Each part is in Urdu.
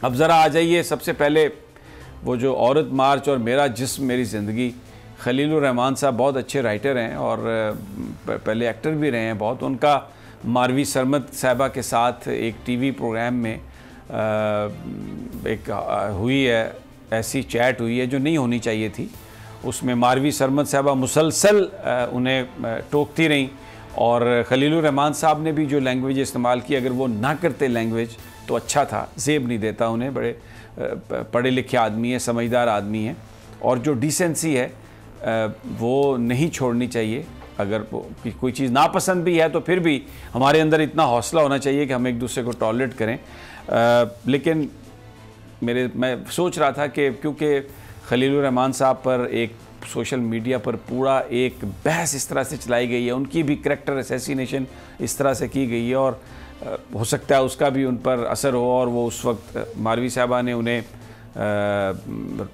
اب ذرا آ جائیے سب سے پہلے وہ جو عورت مارچ اور میرا جسم میری زندگی. خلیل الرحمان صاحب بہت اچھے رائٹر ہیں اور پہلے ایکٹر بھی رہے ہیں بہت. ان کا ماروی سرمد صاحبہ کے ساتھ ایک ٹی وی پروگرام میں ایک ہوئی ہے، ایسی چیٹ ہوئی ہے جو نہیں ہونی چاہیے تھی. اس میں ماروی سرمد صاحبہ مسلسل انہیں ٹوکتی رہیں اور خلیل الرحمان صاحب نے بھی جو لینگویج استعمال کی، اگر وہ نہ کرتے لینگویج تو اچھا تھا. زیب نہیں دیتا انہیں، بڑے پڑھے لکھے آدمی ہیں، سمجھدار آدمی ہیں، اور جو ڈیسنسی ہے وہ نہیں چھوڑنی چاہیے. اگر کوئی چیز ناپسند بھی ہے تو پھر بھی ہمارے اندر اتنا حوصلہ ہونا چاہیے کہ ہم ایک دوسرے کو ٹالریٹ کریں. لیکن میں سوچ رہا تھا کہ کیونکہ خلیل الرحمان صاحب پر ایک سوشل میڈیا پر پورا ایک بحث اس طرح سے چلائی گئی ہے، ان کی بھی کریکٹر اسیسینیشن اس طرح سے کی گئی ہے، اور ہو سکتا ہے اس کا بھی ان پر اثر ہو، اور وہ اس وقت ماروی صاحبہ نے انہیں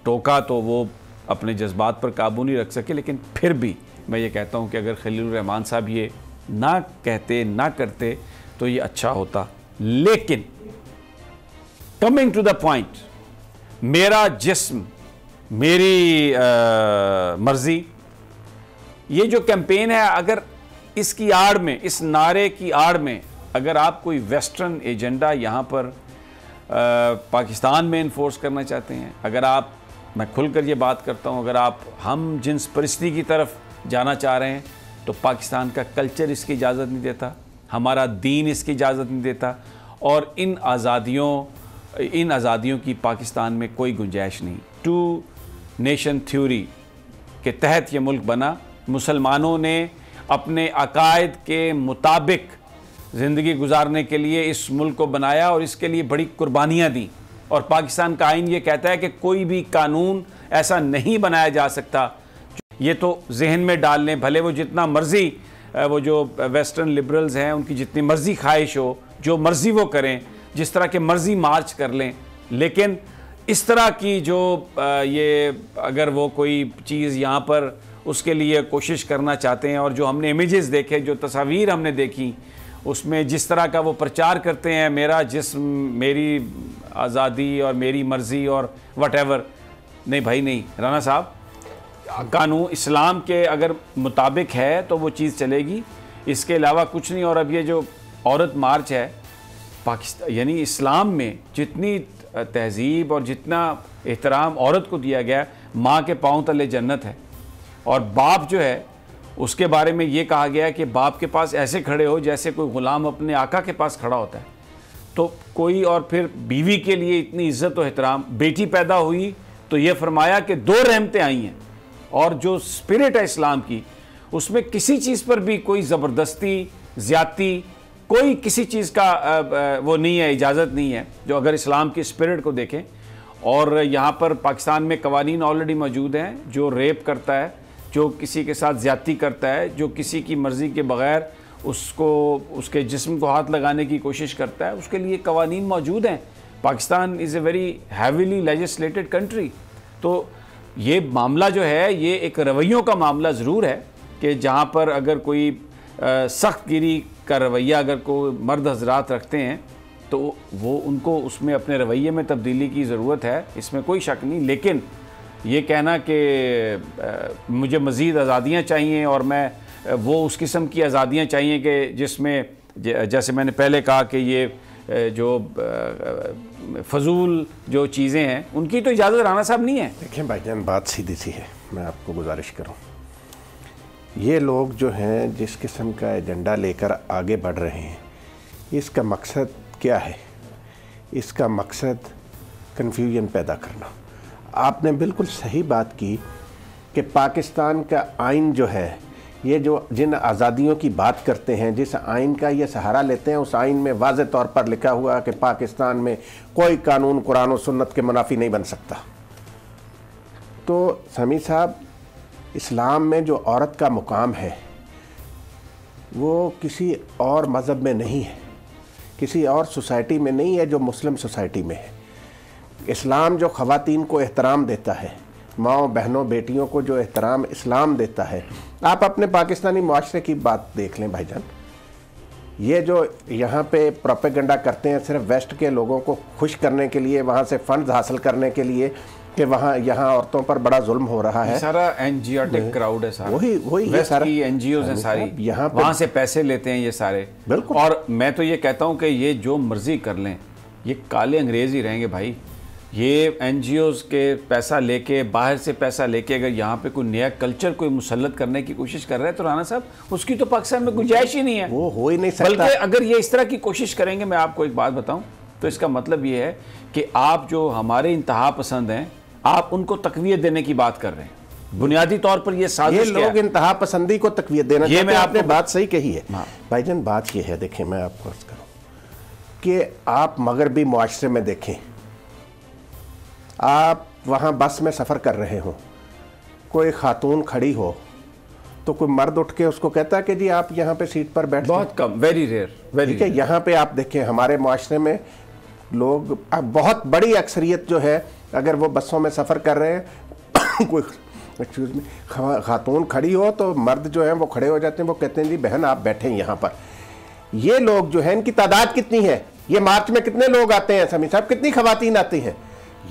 ٹوکا تو وہ اپنے جذبات پر قابو نہیں رکھ سکے. لیکن پھر بھی میں یہ کہتا ہوں کہ اگر خلیل الرحمان صاحب یہ نہ کہتے نہ کرتے تو یہ اچھا ہوتا. لیکن کمنگ ٹو دا پوائنٹ، میرا جسم میری مرضی، یہ جو کیمپین ہے، اگر اس کی آڑ میں، اس نعرے کی آڑ میں اگر آپ کوئی ویسٹرن ایجنڈا یہاں پر پاکستان میں انفورس کرنا چاہتے ہیں، اگر آپ، میں کھل کر یہ بات کرتا ہوں، اگر آپ ہم جنس پرستی کی طرف جانا چاہ رہے ہیں تو پاکستان کا کلچر اس کی اجازت نہیں دیتا، ہمارا دین اس کی اجازت نہیں دیتا، اور ان آزادیوں کی پاکستان میں کوئی گنجائش نہیں. 2 نیشن تھیوری کے تحت یہ ملک بنا. مسلمانوں نے اپنے عقائد کے مطابق زندگی گزارنے کے لیے اس ملک کو بنایا اور اس کے لیے بڑی قربانیاں دیں. اور پاکستان کا آئین یہ کہتا ہے کہ کوئی بھی قانون ایسا نہیں بنایا جا سکتا. یہ تو ذہن میں ڈال لیں، بھلے وہ جتنا مرضی وہ جو ویسٹرن لبرلز ہیں ان کی جتنی مرضی خواہش ہو، جو مرضی وہ کریں، جس طرح کے مرضی مارچ کر لیں، لیکن اس طرح کی جو یہ اگر وہ کوئی چیز یہاں پر اس کے لیے کوشش کرنا چاہتے ہیں، اور جو ہم نے امیجز دیکھے، جو تصاویر ہم نے دیکھی، اس میں جس طرح کا وہ پرچار کرتے ہیں، میرا جسم میری آزادی اور میری مرضی اور وٹ ایور، نہیں بھائی نہیں. رانا صاحب، قانون اسلام کے اگر مطابق ہے تو وہ چیز چلے گی، اس کے علاوہ کچھ نہیں. اور اب یہ جو عورت مارچ ہے پاکستان، یعنی اسلام میں جتنی تہذیب اور جتنا احترام عورت کو دیا گیا، ماں کے پاؤں تلے جنت ہے. اور باپ جو ہے اس کے بارے میں یہ کہا گیا ہے کہ باپ کے پاس ایسے کھڑے ہو جیسے کوئی غلام اپنے آقا کے پاس کھڑا ہوتا ہے. تو کوئی، اور پھر بیوی کے لیے اتنی عزت و احترام. بیٹی پیدا ہوئی تو یہ فرمایا کہ 2 رحمتیں آئی ہیں، اور جو اسپرٹ ہے اسلام کی، اس میں کسی چیز پر بھی کوئی زبردستی، زیادتی، کوئی کسی چیز کا وہ نہیں ہے، اجازت نہیں ہے. جو اگر اسلام کی اسپرٹ کو دیکھیں، اور یہاں پر پاکستان میں قوانین آلریڈی موجود ہیں. جو ریپ کرتا ہے، جو کسی کے ساتھ زیادتی کرتا ہے، جو کسی کی مرضی کے بغیر اس کے جسم کو ہاتھ لگانے کی کوشش کرتا ہے، اس کے لیے قوانین موجود ہیں. پاکستان از اے ویری ہیویلی لیجسلیٹڈ کنٹری. تو یہ معاملہ جو ہے یہ ایک رویوں کا معاملہ ضرور ہے کہ جہاں پر اگر کوئی سخت گیری کا رویہ اگر کوئی مرد حضرات رکھتے ہیں تو وہ ان کو اس میں اپنے رویے میں تبدیلی کی ضرورت ہے، اس میں کوئی شک نہیں. لیکن یہ کہنا کہ مجھے مزید آزادیاں چاہیے اور میں وہ اس قسم کی آزادیاں چاہیے کہ جس میں، جیسے میں نے پہلے کہا کہ یہ جو فضول جو چیزیں ہیں ان کی تو اجازت رانا صاحب نہیں ہے. دیکھیں بھائی جان، بات سیدھی سی ہے، میں آپ کو گزارش کروں، یہ لوگ جو ہیں جس قسم کا ایجنڈا لے کر آگے بڑھ رہے ہیں، اس کا مقصد کیا ہے؟ اس کا مقصد کنفیوژن پیدا کرنا. آپ نے بالکل صحیح بات کی کہ پاکستان کا آئین جو ہے، یہ جو جن آزادیوں کی بات کرتے ہیں، جس آئین کا یہ سہارا لیتے ہیں، اس آئین میں واضح طور پر لکھا ہوا کہ پاکستان میں کوئی قانون قرآن و سنت کے منافی نہیں بن سکتا. تو سمیع صاحب، اسلام میں جو عورت کا مقام ہے وہ کسی اور مذہب میں نہیں ہے، کسی اور سوسائٹی میں نہیں ہے جو مسلم سوسائٹی میں ہے. اسلام جو خواتین کو احترام دیتا ہے، ماؤں بہنوں بیٹیوں کو جو احترام اسلام دیتا ہے، آپ اپنے پاکستانی معاشرے کی بات دیکھ لیں بھائی جان. یہ جو یہاں پہ پروپیگنڈا کرتے ہیں صرف ویسٹ کے لوگوں کو خوش کرنے کے لیے، وہاں سے فنڈز حاصل کرنے کے لیے کہ وہاں یہاں عورتوں پر بڑا ظلم ہو رہا ہے. سارا این جی اوٹک کراؤڈ ہے سارا، وہی یہ سارا این جی اوز ہیں ساری، یہاں وہاں سے پیسے لیتے ہیں یہ سارے. بالکل. اور میں تو یہ کہتا ہوں کہ یہ جو مرضی کر لیں یہ کالے انگریز ہی رہیں گے بھائی. یہ این جی اوز کے پیسہ لے کے، باہر سے پیسہ لے کے اگر یہاں پہ کوئی نیا کلچر کوئی مسلط کرنے کی کوشش کر رہے ہیں تو رانا صاحب اس کی تو پاکستان میں گنجائش ہی نہیں ہے. وہ ہو ہی نہیں سکتا. بلکہ اگر یہ اس طرح کی کوشش کریں گے، میں آپ کو ایک بات بتاؤں تو اس کا مطلب یہ ہے کہ آپ جو ہمارے انتہا پسند ہیں آپ ان کو تقویت دینے کی بات کر رہے ہیں. بنیادی طور پر یہ سازش یہ لوگ انتہا پسندی کو تقویت دینا چاہتے ہیں. میں آپ نے بات صحیح کہی ہے بھائی جان. بات یہ ہے، دیکھیں میں آپ کو عرض کروں کہ آپ مغربی معاشرے میں دیکھیں، آپ وہاں بس میں سفر کر رہے ہوں، کوئی خاتون کھڑی ہو تو کوئی مرد اٹھ کے اس کو کہتا ہے کہ جی آپ یہاں پہ سیٹ پر بیٹھ. بہت کم، ویری ریئر. ٹھیک ہے. یہاں پہ آپ دیکھیں ہمارے معاشرے میں لوگ، بہت بڑی اکثریت جو ہے اگر وہ بسوں میں سفر کر رہے ہیں، کوئی خاتون کھڑی ہو تو مرد جو ہیں وہ کھڑے ہو جاتے ہیں، وہ کہتے ہیں جی بہن آپ بیٹھیں یہاں پر. یہ لوگ جو ہیں ان کی تعداد کتنی ہے؟ یہ مارچ میں کتنے لوگ آتے ہیں سمیع صاحب؟ کتنی خواتین آتی ہیں؟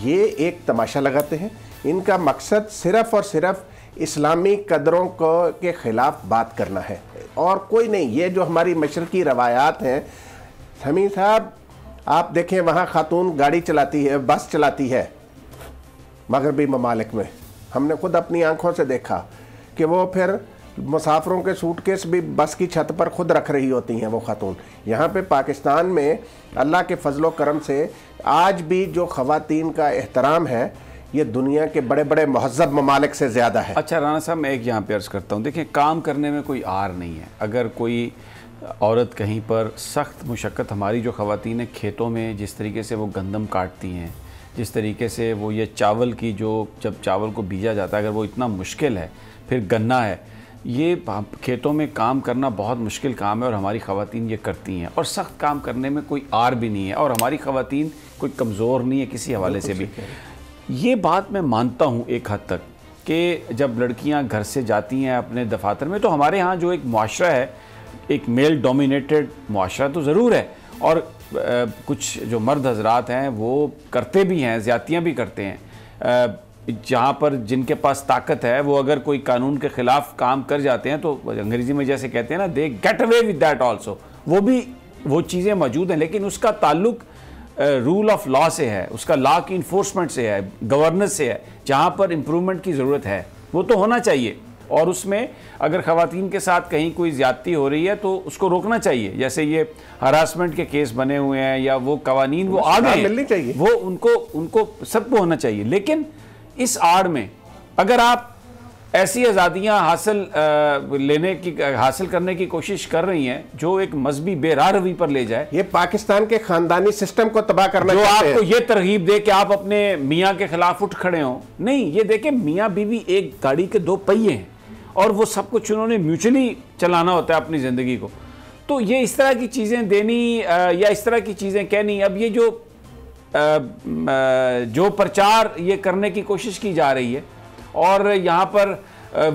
یہ ایک تماشا لگاتے ہیں. ان کا مقصد صرف اور صرف اسلامی قدروں کے خلاف بات کرنا ہے اور کوئی نہیں. یہ جو ہماری مشرقی روایات ہیں سمیع صاحب، آپ دیکھیں وہاں خاتون گاڑی چلاتی ہے، بس چلاتی ہے مغربی ممالک میں. ہم نے خود اپنی آنکھوں سے دیکھا کہ وہ پھر مسافروں کے سوٹ کیس بھی بس کی چھت پر خود رکھ رہی ہوتی ہیں وہ خاتون. یہاں پہ پاکستان میں اللہ کے فضل و کرم سے آج بھی جو خواتین کا احترام ہے یہ دنیا کے بڑے بڑے مہذب ممالک سے زیادہ ہے. اچھا رانا صاحب، میں ایک یہاں پہ عرض کرتا ہوں، دیکھیں کام کرنے میں کوئی آر نہیں ہے. اگر کوئی عورت کہیں پر سخت مشقت، ہماری جو خواتین ہیں کھیتوں میں جس طریقے سے وہ گندم کاٹتی ہیں، جس طریقے سے وہ یہ چاول کی جو جب چاول کو بیجا جاتا ہے اگر وہ اتنا مشکل ہے، پھر گنا ہے، یہ کھیتوں میں کام کرنا بہت مشکل کام ہے اور ہماری خواتین یہ کرتی ہیں اور سخت کام کرنے میں کوئی آر بھی نہیں ہے اور ہماری خواتین کوئی کمزور نہیں ہے کسی حوالے سے بھی. یہ بات میں مانتا ہوں ایک حد تک کہ جب لڑکیاں گھر سے جاتی ہیں اپنے دفاتر میں تو ہمارے ہاں جو ایک معاشرہ ہے، ایک میل ڈومینیٹڈ معاشرہ تو ضرور ہے اور کچھ جو مرد حضرات ہیں وہ کرتے بھی ہیں، زیادتیاں بھی کرتے ہیں. جہاں پر جن کے پاس طاقت ہے وہ اگر کوئی قانون کے خلاف کام کر جاتے ہیں تو انگریزی میں جیسے کہتے ہیں نا they get away with that also, وہ بھی وہ چیزیں موجود ہیں. لیکن اس کا تعلق رول آف لا سے ہے، اس کا لا کی انفورسمنٹ سے ہے، گورننس سے ہے. جہاں پر امپرومنٹ کی ضرورت ہے وہ تو ہونا چاہیے اور اس میں اگر خواتین کے ساتھ کہیں کوئی زیادتی ہو رہی ہے تو اس کو روکنا چاہیے. جیسے یہ ہراسمنٹ کے کیس بنے ہوئے ہیں یا وہ قوانین وہ آ گئے ہیں، وہ ان کو سب کو ہونا چاہیے. لیکن اس آڑ میں اگر آپ ایسی آزادیاں حاصل کرنے کی کوشش کر رہی ہیں جو ایک مذہبی بے راہ روی پر لے جائے، یہ پاکستان کے خاندانی سسٹم کو تباہ کرنا جو چاہتے ہیں. آپ کو یہ ترغیب دے کہ آپ اپنے میاں کے خلاف اٹھ کھڑے ہوں. نہیں، یہ دیکھیں میاں بیوی ایک گاڑی کے دو پہیے ہیں اور وہ سب کچھ انہوں نے میوچلی چلانا ہوتا ہے اپنی زندگی کو. تو یہ اس طرح کی چیزیں دینی یا اس طرح کی چیزیں کہنی، اب یہ جو پرچار یہ کرنے کی کوشش کی جا رہی ہے اور یہاں پر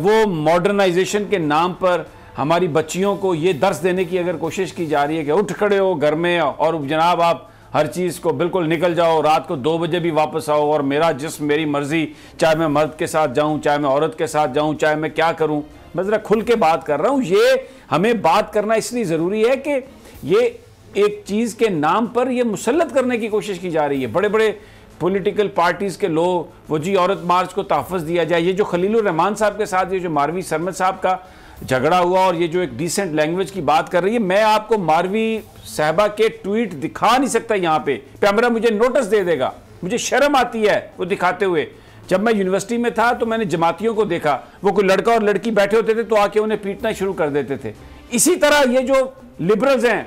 وہ ماڈرنائزیشن کے نام پر ہماری بچیوں کو یہ درس دینے کی اگر کوشش کی جا رہی ہے کہ اٹھ کھڑے ہو گھر میں اور جناب آپ ہر چیز کو بالکل نکل جاؤ، رات کو 2 بجے بھی واپس آؤ اور میرا جسم میری مرضی، چاہے میں مرد کے ساتھ جاؤں، چاہے میں عورت کے ساتھ جاؤں، چاہے میں کیا کروں. میں ذرا کھل کے بات کر رہا ہوں. یہ ہمیں بات کرنا اس لیے ضروری ہے کہ یہ ایک چیز کے نام پر یہ مسلط کرنے کی کوشش کی جا رہی ہے. بڑے بڑے پولیٹیکل پارٹیز کے لوگ وہ جی عورت مارچ کو تحفظ دیا جائے. یہ جو خلیل الرحمان صاحب کے ساتھ یہ جو ماروی سرمد صاحب کا جھگڑا ہوا اور یہ جو ایک ڈیسنٹ لینگویج کی بات کر رہی ہے، میں آپ کو ماروی صاحبہ کے ٹویٹ دکھا نہیں سکتا یہاں پہ. پیمرا مجھے نوٹس دے دے گا، مجھے شرم آتی ہے وہ دکھاتے ہوئے. جب میں یونیورسٹی میں تھا تو میں نے جماعتیوں کو دیکھا، وہ کوئی لڑکا اور لڑکی بیٹھے ہوتے تھے تو آ کے انہیں پیٹنا شروع کر دیتے تھے. اسی طرح یہ جو لبرلز ہیں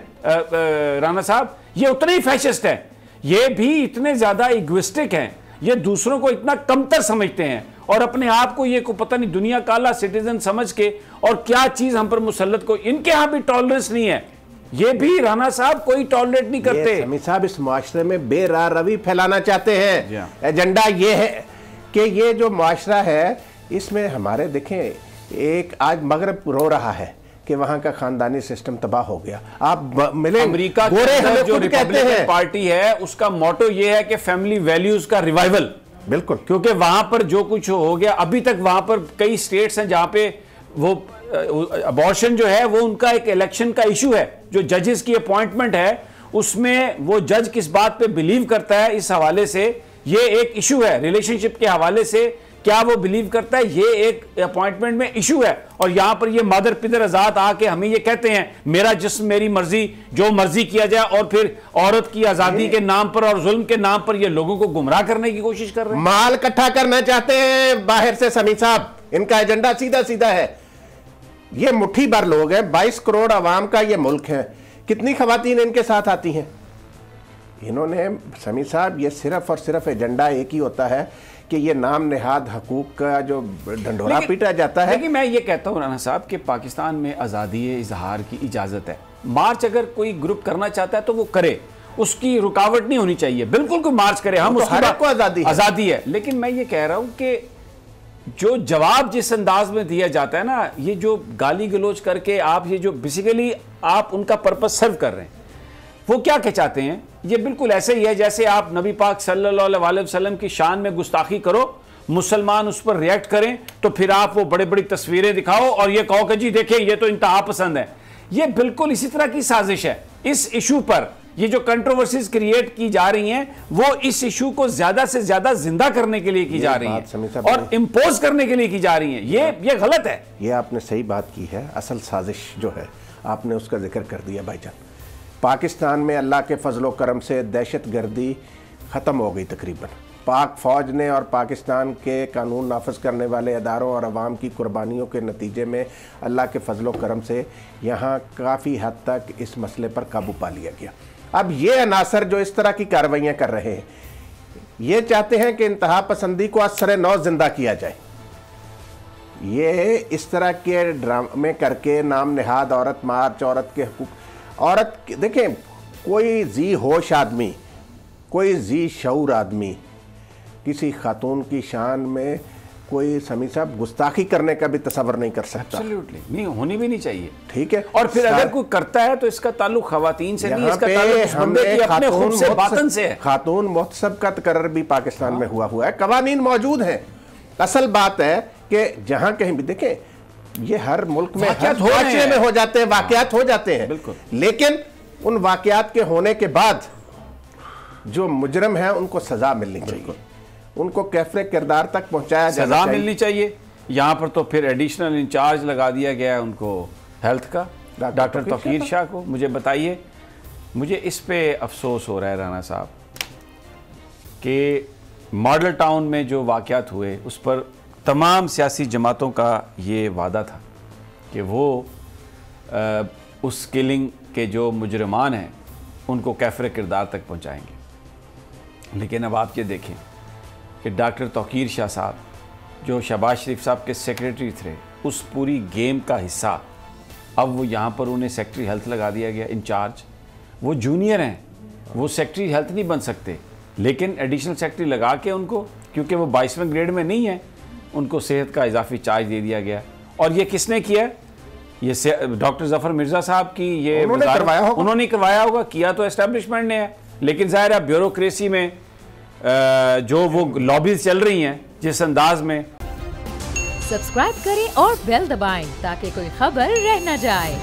رانا صاحب، یہ اتنے ہی فیشسٹ ہیں، یہ بھی اتنے زیادہ ایگوسٹک ہیں، یہ دوسروں کو اتنا کمتر سمجھتے ہیں اور اپنے آپ کو یہ پتہ نہیں دنیا کا اعلیٰ سٹیزن سمجھ کے اور کیا چیز ہم پر مسلط کو. ان کے ہاں بھی ٹالرنس نہیں ہے، یہ بھی رانا صاحب کوئی ٹالریٹ نہیں کرتے. سمیع صاحب اس معاشرے میں بے راہ روی پھیلانا چاہتے ہیں. ایجنڈا یہ ہے کہ یہ جو معاشرہ ہے اس میں ہمارے دیکھیں ایک آج مغرب رو رہا ہے کہ وہاں کا خاندانی سسٹم تباہ ہو گیا. آپ ملیں امریکہ کے جو ریپبلکن پارٹی ہے اس کا موٹو یہ ہے کہ فیملی ویلیوز کا ریوائیول. بالکل, کیونکہ وہاں پر جو کچھ ہو گیا, ابھی تک وہاں پر کئی سٹیٹس ہیں جہاں پہ وہ ابارشن جو ہے وہ ان کا ایک الیکشن کا ایشو ہے. جو ججز کی اپوائنٹمنٹ ہے اس میں وہ جج کس بات پہ بلیو کرتا ہے, اس حوالے سے یہ ایک ایشو ہے. ریلیشن شپ کے حوالے سے کیا وہ بلیو کرتا ہے, یہ ایک اپوائنٹمنٹ میں ایشو ہے. اور یہاں پر یہ مادر پدر آزاد آ کے ہمیں یہ کہتے ہیں میرا جسم میری مرضی, جو مرضی کیا جائے, اور پھر عورت کی آزادی کے نام پر اور ظلم کے نام پر یہ لوگوں کو گمراہ کرنے کی کوشش کر رہے ہیں. مال اکٹھا کرنا چاہتے ہیں باہر سے سمیع صاحب, ان کا ایجنڈا سیدھا سیدھا ہے. یہ مٹھی بھر لوگ ہیں, 22 کروڑ عوام کا یہ ملک ہے. کتنی خواتین ان کے ساتھ آتی ہیں؟ انہوں نے سمیع صاحب یہ صرف اور صرف ایجنڈا ایک ہی ہوتا ہے کہ یہ نام نہاد حقوق کا جو ڈنڈورا پیٹا جاتا ہے. لیکن میں یہ کہتا ہوں رانا صاحب کہ پاکستان میں آزادی اظہار کی اجازت ہے. مارچ اگر کوئی گروپ کرنا چاہتا ہے تو وہ کرے, اس کی رکاوٹ نہیں ہونی چاہیے. بالکل کوئی مارچ کرے, ہم اس کو آزادی ہے. لیکن میں یہ کہہ رہا ہوں کہ جو جواب جس انداز میں دیا جاتا ہے نا, یہ جو گالی گلوچ کر کے آپ یہ جو بیسیکلی آپ ان کا پرپس سرو کر رہے ہیں, وہ کیا چاہتے ہیں, یہ بالکل ایسے ہی ہے جیسے آپ نبی پاک صلی اللہ علیہ وسلم کی شان میں گستاخی کرو, مسلمان اس پر ریئیکٹ کریں, تو پھر آپ وہ بڑے بڑی تصویریں دکھاؤ اور یہ کہو کہ جی دیکھیں یہ تو انتہا پسند ہے. یہ بالکل اسی طرح کی سازش ہے. اس ایشو پر یہ جو کنٹروورسیز کریٹ کی جا رہی ہیں وہ اس ایشو کو زیادہ سے زیادہ زندہ کرنے کے لیے کی جا رہی ہیں اور امپوز کرنے کے لیے کی جا رہی ہیں. یہ غلط ہے. یہ آپ نے صحیح بات کی ہے. اصل سازش جو ہے آپ نے اس کا ذکر کر دیا بھائی جان. پاکستان میں اللہ کے فضل و کرم سے دہشت گردی ختم ہو گئی تقریباً. پاک فوج نے اور پاکستان کے قانون نافذ کرنے والے اداروں اور عوام کی قربانیوں کے نتیجے میں اللہ کے فضل و کرم سے یہاں کافی حد تک اس مسئلے پر قابو پا لیا گیا. اب یہ عناصر جو اس طرح کی کارروائیاں کر رہے ہیں یہ چاہتے ہیں کہ انتہا پسندی کو از سر نو زندہ کیا جائے. یہ اس طرح کے ڈرامے کر کے نام نہاد عورت مارچ, عورت کے حقوق, عورت دیکھیں کوئی ذی ہوش آدمی, کوئی ذی شعور آدمی کسی خاتون کی شان میں کوئی سمیع صاحب گستاخی کرنے کا بھی تصور نہیں کر سکتا. نہیں ہونی بھی نہیں چاہیے. ٹھیک ہے. اور پھر اگر کوئی کرتا ہے تو اس کا تعلق خواتین سے نہیں, اس کا تعلق اس بندے کی اپنے خود سے باطن سے ہے. خاتون محتسب کا تقرر بھی پاکستان میں ہوا ہے, قوانین موجود ہیں. اصل بات ہے کہ جہاں کہیں بھی دیکھیں یہ ہر ملک میں ہر معاشرے میں ہو جاتے ہیں, واقعات ہو جاتے ہیں, لیکن ان واقعات کے ہونے کے بعد جو مجرم ہیں ان کو سزا ملنی چاہیے, ان کو کیفر کردار تک پہنچایا جانا چاہیے, سزا ملنی چاہیے. یہاں پر تو پھر ایڈیشنل انچارج لگا دیا گیا ہے ان کو ہیلتھ کا, ڈاکٹر توقیر شاہ کو. مجھے بتائیے, مجھے اس پہ افسوس ہو رہا ہے رانا صاحب کہ ماڈل ٹاؤن میں جو واقعات ہوئے اس پر تمام سیاسی جماعتوں کا یہ وعدہ تھا کہ وہ اس کلنگ کے جو مجرمان ہیں ان کو کیفر کردار تک پہنچائیں گے. لیکن اب آپ یہ دیکھیں کہ ڈاکٹر توقیر شاہ صاحب جو شہباز شریف صاحب کے سیکریٹری تھے, اس پوری گیم کا حصہ, اب وہ یہاں پر انہیں سیکٹری ہیلتھ لگا دیا گیا, انچارج. وہ جونیئر ہیں, وہ سیکٹری ہیلتھ نہیں بن سکتے, لیکن ایڈیشنل سیکٹری لگا کے ان کو, کیونکہ وہ 22ویں گریڈ میں نہیں ہیں, ان کو صحت کا اضافی چارج دے دیا گیا. اور یہ کس نے کیا؟ یہ ڈاکٹر ظفر مرزا صاحب کی یہ انہوں نے کروایا ہوگا, کیا تو اسٹیبلشمنٹ نے ہے, لیکن ظاہر ہے بیوروکریسی میں جو وہ لابیز چل رہی ہیں جس انداز میں. سبسکرائب کریں اور بیل دبائیں تاکہ کوئی خبر رہ نہ جائے.